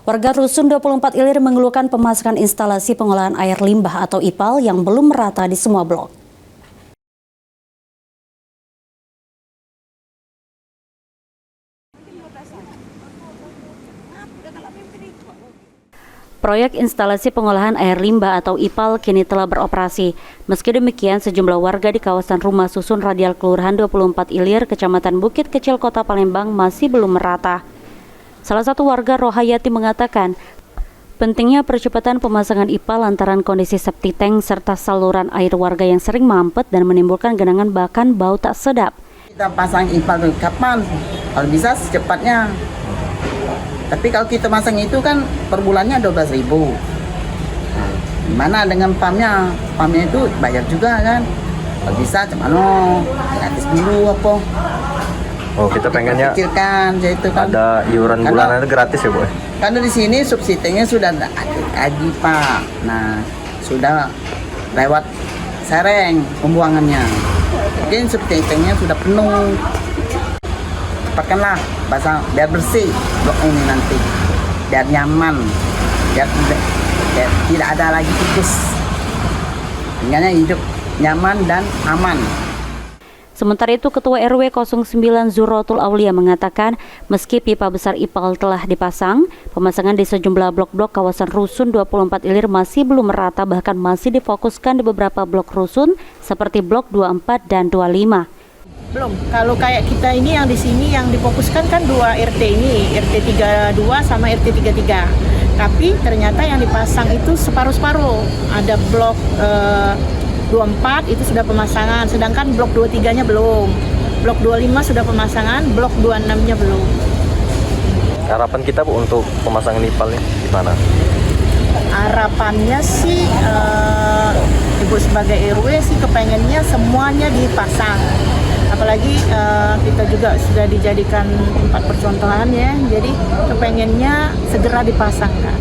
Warga Rusun 24 Ilir mengeluhkan pemasangan instalasi pengolahan air limbah atau IPAL yang belum merata di semua blok. Proyek instalasi pengolahan air limbah atau IPAL kini telah beroperasi. Meski demikian, sejumlah warga di kawasan Rumah Susun Radial Kelurahan 24 Ilir, Kecamatan Bukit Kecil, Kota Palembang masih belum merata. Salah satu warga, Rohayati, mengatakan pentingnya percepatan pemasangan IPAL lantaran kondisi septic tank serta saluran air warga yang sering mampet dan menimbulkan genangan bahkan bau tak sedap. Kita pasang IPAL kapan? Kalau bisa secepatnya. Tapi kalau kita masang itu kan per bulannya 12.000. Gimana dengan PAM-nya? PAM-nya itu bayar juga kan? Kalau bisa cuman gratis dulu apa? Oh, kita pengennya kecilkan, itu kan. Ada iuran bulanan itu gratis ya, Bu? Karena di sini subsidinya sudah ada lagi, Pak. Nah, sudah lewat Sereng pembuangannya. Mungkin subsidinya sudah penuh. Cepatkanlah pasang biar bersih blok ini nanti, biar nyaman, biar tidak ada lagi tikus. Tinggalnya hidup nyaman dan aman. Sementara itu, Ketua RW 09 Zuratul Aulia mengatakan meski pipa besar IPAL telah dipasang, pemasangan di sejumlah blok-blok kawasan Rusun 24 Ilir masih belum merata, bahkan masih difokuskan di beberapa blok Rusun seperti blok 24 dan 25. Belum. Kalau kayak kita ini yang di sini yang difokuskan kan 2 RT ini, RT 32 sama RT 33. Tapi ternyata yang dipasang itu separuh-separuh. Ada blok 24 itu sudah pemasangan, sedangkan blok 23-nya belum. Blok 25 sudah pemasangan, blok 26-nya belum. Harapan kita, Bu, untuk pemasangan IPAL ini gimana? Harapannya sih Ibu sebagai RW sih kepengennya semuanya dipasang. Apalagi kita juga sudah dijadikan tempat percontohan ya, jadi kepengennya segera dipasangkan.